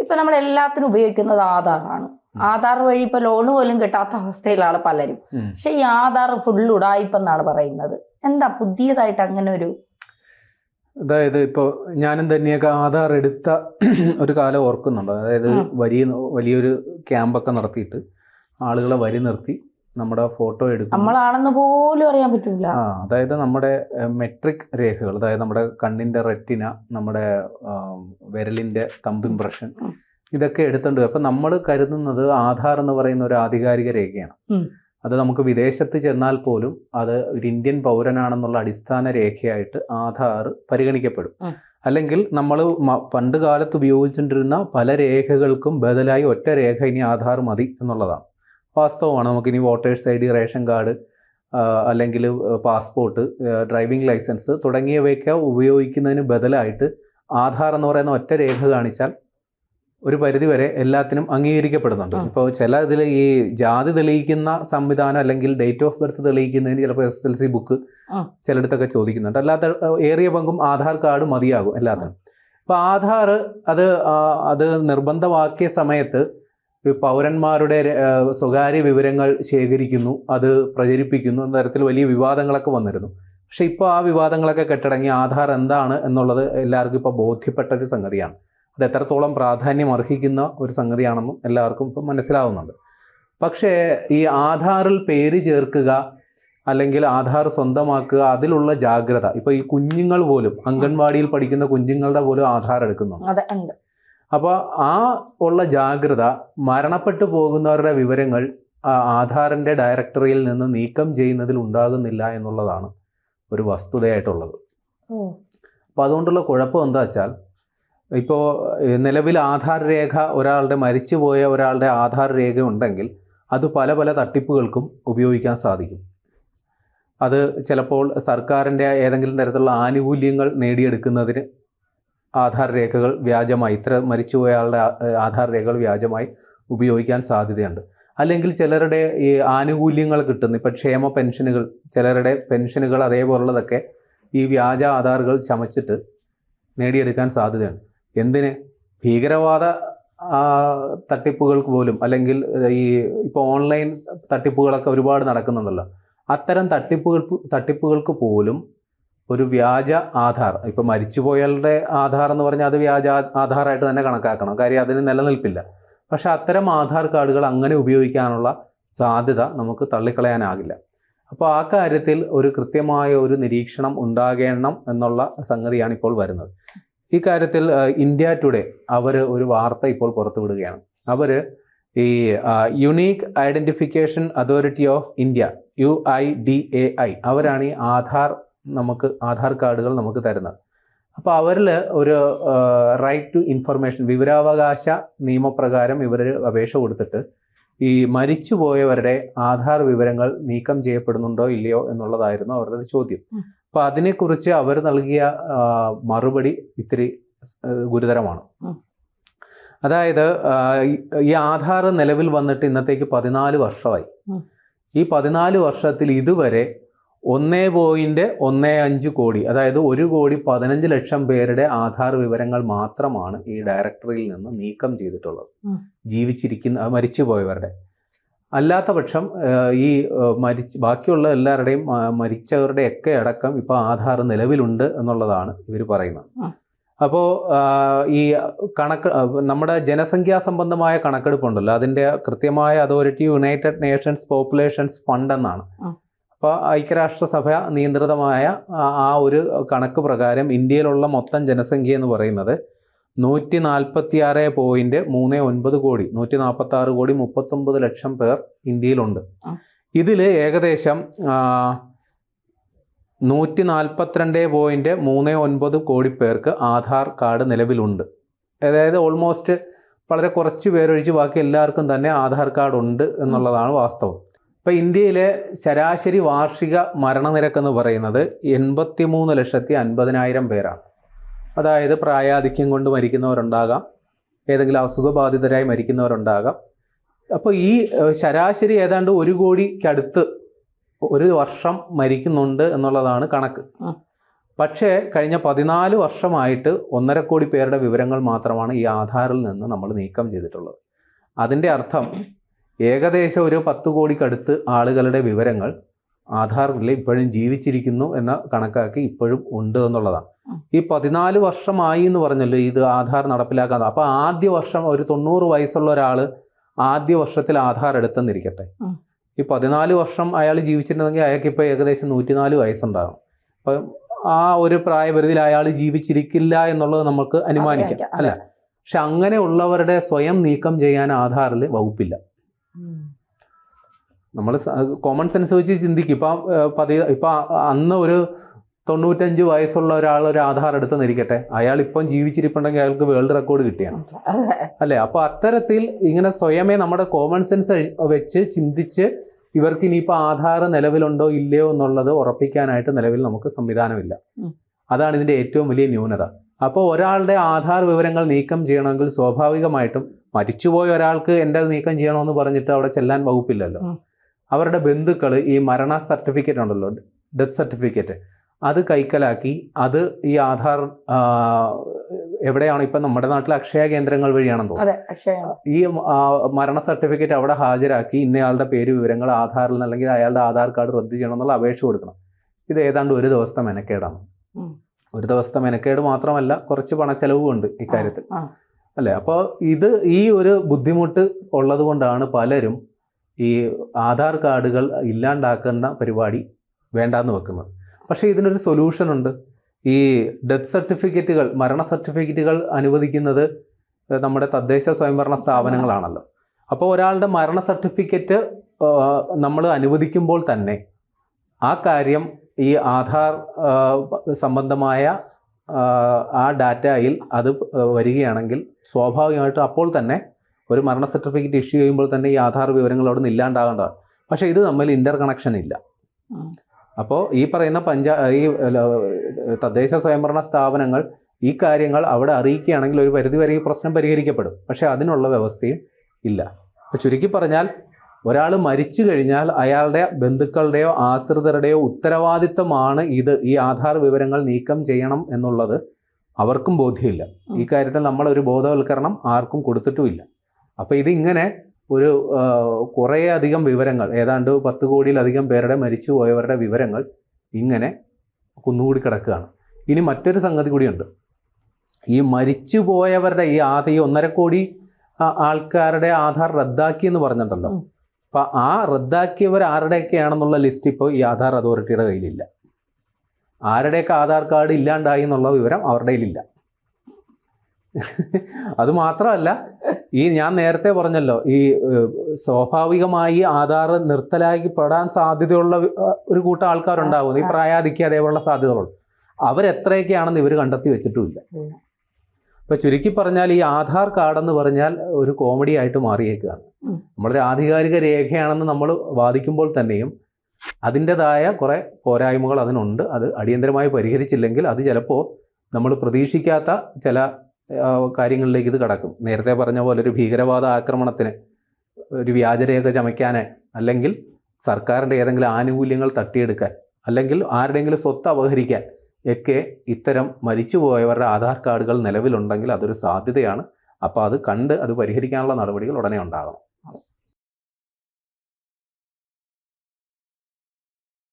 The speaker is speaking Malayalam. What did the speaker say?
ഇപ്പൊ നമ്മൾ എല്ലാത്തിനും ഉപയോഗിക്കുന്നത് ആധാറാണ്. ആധാർ വഴി ഇപ്പൊ ലോണ് പോലും കിട്ടാത്ത അവസ്ഥയിലാണ് പലരും. പക്ഷെ ഈ ആധാർ ഫുൾ ഉടായിപ്പെന്നാണ് പറയുന്നത്. എന്താ പുതിയതായിട്ട് അങ്ങനെ ഒരു? അതായത് ഇപ്പോൾ ഞാനും തന്നെയൊക്കെ ആധാർ എടുത്ത ഒരു കാലം ഓർക്കുന്നുണ്ട്. അതായത് വലിയൊരു ക്യാമ്പൊക്കെ നടത്തിയിട്ട് ആളുകളെ വരി നിർത്തി നമ്മുടെ ഫോട്ടോ എടുക്കും. നമ്മളാണെന്ന് പോലും അറിയാൻ പറ്റില്ല. അതായത് നമ്മുടെ മെട്രിക് രേഖകൾ, അതായത് നമ്മുടെ കണ്ണിൻ്റെ റെറ്റിന, നമ്മുടെ വിരലിൻ്റെ തമ്പ് ഇംപ്രഷൻ, ഇതൊക്കെ എടുത്തിട്ടുണ്ട്. അപ്പം നമ്മൾ കരുതുന്നത് ആധാർ എന്ന് പറയുന്ന ഒരു ആധികാരിക രേഖയാണ്. അത് നമുക്ക് വിദേശത്ത് ചെന്നാൽ പോലും അത് ഒരു ഇന്ത്യൻ പൗരനാണെന്നുള്ള അടിസ്ഥാന രേഖയായിട്ട് ആധാർ പരിഗണിക്കപ്പെടും. അല്ലെങ്കിൽ നമ്മൾ പണ്ട് കാലത്ത് ഉപയോഗിച്ചുകൊണ്ടിരുന്ന പല രേഖകൾക്കും ബദലായി ഒറ്റ രേഖ ഇനി ആധാർ മതി എന്നുള്ളതാണ് വാസ്തവമാണ്. നമുക്കിനി voters I D, ration card, അല്ലെങ്കിൽ പാസ്പോർട്ട്, ഡ്രൈവിംഗ് ലൈസൻസ് തുടങ്ങിയവയൊക്കെ ഉപയോഗിക്കുന്നതിന് ബദലായിട്ട് ആധാർ എന്ന് പറയുന്ന ഒറ്റ രേഖ കാണിച്ചാൽ ഒരു പരിധിവരെ എല്ലാത്തിനും അംഗീകരിക്കപ്പെടുന്നുണ്ട്. ഇപ്പോൾ ചില ഇതിൽ ഈ ജാതി തെളിയിക്കുന്ന സംവിധാനം അല്ലെങ്കിൽ ഡേറ്റ് ഓഫ് ബർത്ത് തെളിയിക്കുന്നതിന് ചിലപ്പോൾ SSLC ബുക്ക് ചിലയിടത്തൊക്കെ ചോദിക്കുന്നുണ്ട്. അല്ലാത്ത ഏറിയ പങ്കും ആധാർ കാർഡ് മതിയാകും എല്ലാത്തിനും. അപ്പോൾ ആധാർ അത് നിർബന്ധമാക്കിയ സമയത്ത് പൗരന്മാരുടെ സ്വകാര്യ വിവരങ്ങൾ ശേഖരിക്കുന്നു, അത് പ്രചരിപ്പിക്കുന്നു എന്ന തരത്തിൽ വലിയ വിവാദങ്ങളൊക്കെ വന്നിരുന്നു. പക്ഷെ ഇപ്പോൾ ആ വിവാദങ്ങളൊക്കെ കെട്ടടങ്ങി ആധാർ എന്താണ് എന്നുള്ളത് എല്ലാവർക്കും ഇപ്പോൾ ബോധ്യപ്പെട്ട ഒരു സംഗതിയാണ്. അത് എത്രത്തോളം പ്രാധാന്യം അർഹിക്കുന്ന ഒരു സംഗതിയാണെന്നും എല്ലാവർക്കും ഇപ്പം മനസ്സിലാവുന്നുണ്ട്. പക്ഷേ ഈ ആധാറിൽ പേര് ചേർക്കുക അല്ലെങ്കിൽ ആധാർ സ്വന്തമാക്കുക, അതിലുള്ള ജാഗ്രത, ഇപ്പോൾ ഈ കുഞ്ഞുങ്ങൾ പോലും അംഗൻവാടിയിൽ പഠിക്കുന്ന കുഞ്ഞുങ്ങളുടെ പോലും ആധാർ എടുക്കുന്നുണ്ട്. അപ്പോൾ ആ ഉള്ള ജാഗ്രത മരണപ്പെട്ടു പോകുന്നവരുടെ വിവരങ്ങൾ ആധാറിൻ്റെ ഡയറക്ടറിയിൽ നിന്ന് നീക്കം ചെയ്യുന്നതിൽ ഉണ്ടാകുന്നില്ല എന്നുള്ളതാണ് ഒരു വസ്തുതയായിട്ടുള്ളത്. അപ്പോൾ അതുകൊണ്ടുള്ള കുഴപ്പം എന്താ വെച്ചാൽ, ഇപ്പോൾ നിലവിൽ ആധാർ രേഖ മരിച്ചുപോയ ഒരാളുടെ ആധാർ രേഖ ഉണ്ടെങ്കിൽ അത് പല പല തട്ടിപ്പുകൾക്കും ഉപയോഗിക്കാൻ സാധിക്കും. അത് ചിലപ്പോൾ സർക്കാരിൻ്റെ ഏതെങ്കിലും തരത്തിലുള്ള ആനുകൂല്യങ്ങൾ നേടിയെടുക്കുന്നതിന് ആധാർ രേഖകൾ വ്യാജമായി, മരിച്ചുപോയ ആളുടെ ആധാർ രേഖകൾ വ്യാജമായി ഉപയോഗിക്കാൻ സാധ്യതയുണ്ട്. അല്ലെങ്കിൽ ചിലരുടെ ഈ ആനുകൂല്യങ്ങൾ കിട്ടുന്ന, ഇപ്പോൾ ക്ഷേമ പെൻഷനുകൾ, ചിലരുടെ പെൻഷനുകൾ അതേപോലുള്ളതൊക്കെ ഈ വ്യാജ ആധാറുകൾ ചമച്ചിട്ട് നേടിയെടുക്കാൻ സാധ്യതയുണ്ട്. എന്തിന്? ഭീകരവാദ തട്ടിപ്പുകൾക്ക് പോലും, അല്ലെങ്കിൽ ഇപ്പോൾ ഓൺലൈൻ തട്ടിപ്പുകളൊക്കെ ഒരുപാട് നടക്കുന്നുണ്ടല്ലോ. അത്തരം തട്ടിപ്പുകൾക്ക് പോലും ഒരു വ്യാജ ആധാർ, ഇപ്പോൾ മരിച്ചുപോയാളുടെ ആധാർ എന്ന് പറഞ്ഞാൽ അത് വ്യാജ ആധാറായിട്ട് തന്നെ കണക്കാക്കണം, കാര്യം അതിന് നിലനിൽപ്പില്ല. പക്ഷേ അത്തരം ആധാർ കാർഡുകൾ അങ്ങനെ ഉപയോഗിക്കാനുള്ള സാധ്യത നമുക്ക് തള്ളിക്കളയാനാകില്ല. അപ്പോൾ ആ കാര്യത്തിൽ ഒരു കൃത്യമായ ഒരു നിരീക്ഷണം ഉണ്ടാകണം എന്നുള്ള സംഗതിയാണ് ഇപ്പോൾ വരുന്നത്. ഈ കാര്യത്തിൽ ഇന്ത്യ ടുഡേ അവർ ഒരു വാർത്ത ഇപ്പോൾ പുറത്തുവിടുകയാണ്. അവർ ഈ unique identification authority of India UIDAI അവരാണ് ഈ ആധാർ കാർഡുകൾ നമുക്ക് തരുന്നത്. അപ്പോൾ അവരിൽ ഒരു റൈറ്റ് ടു ഇൻഫർമേഷൻ, വിവരാവകാശ നിയമപ്രകാരം ഇവർ അപേക്ഷ കൊടുത്തിട്ട് ഈ മരിച്ചുപോയവരുടെ ആധാർ വിവരങ്ങൾ നീക്കം ചെയ്യപ്പെടുന്നുണ്ടോ ഇല്ലയോ എന്നുള്ളതായിരുന്നു അവരുടെ ഒരു ചോദ്യം. അപ്പോൾ അതിനെക്കുറിച്ച് അവർ നൽകിയ മറുപടി ഇത്തിരി ഗുരുതരമാണ്. അതായത് ഈ ആധാർ നിലവിൽ വന്നിട്ട് ഇന്നത്തേക്ക് 14 വർഷമായി. ഈ 14 വർഷത്തിൽ ഇതുവരെ 1.15 കോടി, അതായത് 1,15,00,000 പേരുടെ ആധാർ വിവരങ്ങൾ മാത്രമാണ് ഈ ഡയറക്ടറിയിൽ നിന്ന് നീക്കം ചെയ്തിട്ടുള്ളത്. മരിച്ചുപോയവരുടെ. അല്ലാത്ത പക്ഷം ഈ ബാക്കിയുള്ള എല്ലാവരുടെയും മരിച്ചവരുടെയൊക്കെ അടക്കം ഇപ്പോൾ ആധാർ നിലവിലുണ്ട് എന്നുള്ളതാണ് ഇവർ പറയുന്നത്. അപ്പോൾ ഈ നമ്മുടെ ജനസംഖ്യാ സംബന്ധമായ കണക്കെടുപ്പുണ്ടല്ലോ, അതിൻ്റെ കൃത്യമായ authority United Nations populations fund എന്നാണ്. അപ്പോൾ ഐക്യരാഷ്ട്രസഭ നിയന്ത്രിതമായ ആ ഒരു കണക്ക് പ്രകാരം ഇന്ത്യയിലുള്ള മൊത്തം ജനസംഖ്യ എന്ന് പറയുന്നത് 146.39 കോടി, 146,39,00,000 പേർ ഇന്ത്യയിലുണ്ട്. ഇതിൽ ഏകദേശം 142.39 കോടി പേർക്ക് ആധാർ കാർഡ് നിലവിലുണ്ട്. അതായത് ഓൾമോസ്റ്റ് വളരെ കുറച്ച് പേരൊഴിച്ച് ബാക്കി എല്ലാവർക്കും തന്നെ ആധാർ കാർഡ് ഉണ്ട് എന്നുള്ളതാണ് വാസ്തവം. ഇപ്പോൾ ഇന്ത്യയിലെ ശരാശരി വാർഷിക മരണനിരക്കെന്ന് പറയുന്നത് 83,50,000 പേരാണ്. അതായത് പ്രായാധിക്യം കൊണ്ട് മരിക്കുന്നവരുണ്ടാകാം, ഏതെങ്കിലും അസുഖബാധിതരായി മരിക്കുന്നവരുണ്ടാകാം. അപ്പോൾ ഈ ശരാശരി ഏതാണ്ട് 1 കോടിക്കടുത്ത് ഒരു വർഷം മരിക്കുന്നുണ്ട് എന്നുള്ളതാണ് കണക്ക്. പക്ഷേ കഴിഞ്ഞ 14 വർഷമായിട്ട് 1.5 കോടി പേരുടെ വിവരങ്ങൾ മാത്രമാണ് ഈ ആധാറിൽ നിന്ന് നമ്മൾ നീക്കം ചെയ്തിട്ടുള്ളത്. അതിൻ്റെ അർത്ഥം ഏകദേശം ഒരു 10 കോടിക്കടുത്ത് ആളുകളുടെ വിവരങ്ങൾ ആധാറിൽ ഇപ്പോഴും ജീവിച്ചിരിക്കുന്നു എന്ന കണക്കാക്കി ഇപ്പോഴും ഉണ്ട് എന്നുള്ളതാണ്. ഈ 14 വർഷമായി എന്ന് പറഞ്ഞല്ലോ ഇത് ആധാർ നടപ്പിലാക്കാൻ. അപ്പോൾ ആദ്യ വർഷം ഒരു 90 വയസ്സുള്ള ഒരാൾ ആദ്യ വർഷത്തിൽ ആധാർ എടുത്തെന്നിരിക്കട്ടെ, ഈ 14 വർഷം അയാൾ ജീവിച്ചിരുന്നെങ്കിൽ അയാൾക്ക് ഇപ്പോൾ ഏകദേശം 104 വയസ്സുണ്ടാകും. അപ്പം ആ ഒരു പ്രായപരിധിയിൽ അയാൾ ജീവിച്ചിരിക്കില്ല എന്നുള്ളത് നമുക്ക് അനുമാനിക്കാം, അല്ല? പക്ഷെ അങ്ങനെയുള്ളവരുടെ സ്വയം നീക്കം ചെയ്യാൻ ആധാറിൽ വകുപ്പില്ല. നമ്മൾ കോമൺ സെൻസ് വെച്ച് ചിന്തിക്കും. ഇപ്പം അന്ന് ഒരു 95 വയസ്സുള്ള ഒരാൾ ഒരു ആധാർ എടുത്തെന്നിരിക്കട്ടെ, അയാൾ ഇപ്പം ജീവിച്ചിരിപ്പുണ്ടെങ്കിൽ അയാൾക്ക് വേൾഡ് റെക്കോർഡ് കിട്ടിയാണ്, അല്ലേ? അപ്പോൾ അത്തരത്തിൽ ഇങ്ങനെ സ്വയമേ നമ്മുടെ കോമൺ സെൻസ് വെച്ച് ചിന്തിച്ച് ഇവർക്ക് ഇനിയിപ്പോൾ ആധാർ നിലവിലുണ്ടോ ഇല്ലയോ എന്നുള്ളത് ഉറപ്പിക്കാനായിട്ട് നിലവിൽ നമുക്ക് സംവിധാനമില്ല. അതാണ് ഇതിൻ്റെ ഏറ്റവും വലിയ ന്യൂനത. അപ്പോൾ ഒരാളുടെ ആധാർ വിവരങ്ങൾ നീക്കം ചെയ്യണമെങ്കിൽ സ്വാഭാവികമായിട്ടും മരിച്ചുപോയ ഒരാൾക്ക് എൻ്റെ നീക്കം ചെയ്യണമെന്ന് പറഞ്ഞിട്ട് അവിടെ ചെല്ലാൻ വകുപ്പില്ലല്ലോ. അവരുടെ ബന്ധുക്കൾ ഈ മരണ സർട്ടിഫിക്കറ്റ് ഉണ്ടല്ലോ, ഡെത്ത് സർട്ടിഫിക്കറ്റ്, അത് കൈക്കലാക്കി അത് ഈ ആധാർ എവിടെയാണ് ഇപ്പം നമ്മുടെ നാട്ടിൽ അക്ഷയ കേന്ദ്രങ്ങൾ വഴിയാണെന്ന് തോന്നുന്നു, ഈ മരണ സർട്ടിഫിക്കറ്റ് അവിടെ ഹാജരാക്കി ഇന്നയാളുടെ പേര് വിവരങ്ങൾ ആധാറിൽ നിന്ന് അല്ലെങ്കിൽ അയാളുടെ ആധാർ കാർഡ് റദ്ദ് ചെയ്യണം എന്നുള്ള അപേക്ഷ കൊടുക്കണം. ഇത് ഏതാണ്ട് ഒരു ദിവസത്തെ മെനക്കേടാണ്. ഒരു ദിവസത്തെ മെനക്കേട് മാത്രമല്ല, കുറച്ച് പണച്ചെലവും ഉണ്ട് ഇക്കാര്യത്തിൽ, അല്ലേ? അപ്പോൾ ഈ ഒരു ബുദ്ധിമുട്ട് ഉള്ളത് കൊണ്ടാണ് പലരും ഈ ആധാർ കാർഡുകൾ ഇല്ലാണ്ടാക്കുന്ന പരിപാടി വേണ്ടാന്ന് വെക്കുന്നത്. പക്ഷേ ഇതിനൊരു സൊല്യൂഷനുണ്ട്. ഈ ഡെത്ത് സർട്ടിഫിക്കറ്റുകൾ, മരണ സർട്ടിഫിക്കറ്റുകൾ അനുവദിക്കുന്നത് നമ്മുടെ തദ്ദേശ സ്വയംഭരണ സ്ഥാപനങ്ങളാണല്ലോ. അപ്പോൾ ഒരാളുടെ മരണ സർട്ടിഫിക്കറ്റ് നമ്മൾ അനുവദിക്കുമ്പോൾ തന്നെ ആ കാര്യം ഈ ആധാർ സംബന്ധമായ ആ ഡാറ്റയിൽ അത് വരികയാണെങ്കിൽ സ്വാഭാവികമായിട്ടും അപ്പോൾ തന്നെ ഒരു മരണ സർട്ടിഫിക്കറ്റ് ഇഷ്യൂ ചെയ്യുമ്പോൾ തന്നെ ഈ ആധാർ വിവരങ്ങൾ അവിടെ നിന്ന് ഇല്ലാണ്ടാകേണ്ടതാണ്. പക്ഷേ ഇത് തമ്മിൽ ഇൻ്റർ കണക്ഷൻ ഇല്ല. അപ്പോൾ ഈ പറയുന്ന ഈ തദ്ദേശ സ്വയംഭരണ സ്ഥാപനങ്ങൾ ഈ കാര്യങ്ങൾ അവിടെ അറിയിക്കുകയാണെങ്കിൽ ഒരു പരിധിവരെ ഈ പ്രശ്നം പരിഹരിക്കപ്പെടും. പക്ഷേ അതിനുള്ള വ്യവസ്ഥയും ഇല്ല. അപ്പോൾ ചുരുക്കി പറഞ്ഞാൽ ഒരാൾ മരിച്ചു കഴിഞ്ഞാൽ അയാളുടെ ബന്ധുക്കളുടെയോ ആശ്രിതരുടെയോ ഉത്തരവാദിത്തമാണ് ഈ ആധാർ വിവരങ്ങൾ നീക്കം ചെയ്യണം എന്നുള്ളത് അവർക്കും ബോധ്യമില്ല. ഈ കാര്യത്തിൽ നമ്മളൊരു ബോധവൽക്കരണം ആർക്കും കൊടുത്തിട്ടുമില്ല. അപ്പോൾ ഇതിങ്ങനെ ഒരു കുറേയധികം വിവരങ്ങൾ, ഏതാണ്ട് 10 കോടിയിലധികം പേരുടെ മരിച്ചു പോയവരുടെ വിവരങ്ങൾ ഇങ്ങനെ കുന്നുകൂടി കിടക്കുകയാണ്. ഇനി മറ്റൊരു സംഗതി കൂടിയുണ്ട്. ഈ മരിച്ചു പോയവരുടെ ഈ 1.5 കോടി ആൾക്കാരുടെ ആധാർ റദ്ദാക്കി എന്ന് പറഞ്ഞിട്ടുണ്ടല്ലോ. അപ്പം ആ റദ്ദാക്കിയവർ ആരുടെയൊക്കെയാണെന്നുള്ള ലിസ്റ്റ് ഇപ്പോൾ ഈ ആധാർ അതോറിറ്റിയുടെ കയ്യിലില്ല. ആരുടെയൊക്കെ ആധാർ കാർഡ് ഇല്ലാണ്ടായി എന്നുള്ള വിവരം അവരുടെ കയ്യിലില്ല. അതുമാത്രമല്ല, ഞാൻ നേരത്തെ പറഞ്ഞല്ലോ, ഈ സ്വാഭാവികമായി ആധാർ നിർത്തലാക്കിപ്പെടാൻ സാധ്യതയുള്ള ഒരു കൂട്ടം ആൾക്കാരുണ്ടാകും, ഈ പ്രായാധിക്യം അതേപോലുള്ള സാധ്യതകൾ, അവരെത്രയൊക്കെയാണെന്ന് ഇവർ കണ്ടെത്തി വെച്ചിട്ടുമില്ല. ഇപ്പോൾ ചുരുക്കി പറഞ്ഞാൽ ഈ ആധാർ കാർഡെന്ന് പറഞ്ഞാൽ ഒരു കോമഡി ആയിട്ട് മാറിയേക്കുകയാണ്. നമ്മളൊരു ആധികാരിക രേഖയാണെന്ന് നമ്മൾ വാദിക്കുമ്പോൾ തന്നെയും അതിൻ്റെതായ കുറേ പോരായ്മകൾ അതിനുണ്ട്. അത് അടിയന്തരമായി പരിഹരിച്ചില്ലെങ്കിൽ അത് ചിലപ്പോൾ നമ്മൾ പ്രതീക്ഷിക്കാത്ത ചില കാര്യങ്ങളിലേക്ക് ഇത് കടക്കും. നേരത്തെ പറഞ്ഞ പോലെ ഒരു ഭീകരവാദ ആക്രമണത്തിന്, ഒരു വ്യാജരേഖ ചമയ്ക്കാൻ, അല്ലെങ്കിൽ സർക്കാരിൻ്റെ ഏതെങ്കിലും ആനുകൂല്യങ്ങൾ തട്ടിയെടുക്കാൻ, അല്ലെങ്കിൽ ആരുടെയെങ്കിലും സ്വത്ത് അപഹരിക്കാൻ ഒക്കെ ഇത്തരം മരിച്ചുപോയവരുടെ ആധാർ കാർഡുകൾ നിലവിലുണ്ടെങ്കിൽ അതൊരു സാധ്യതയാണ്. അപ്പോൾ അത് കണ്ട് അത് പരിഹരിക്കാനുള്ള നടപടികൾ ഉടനെ ഉണ്ടാകണം.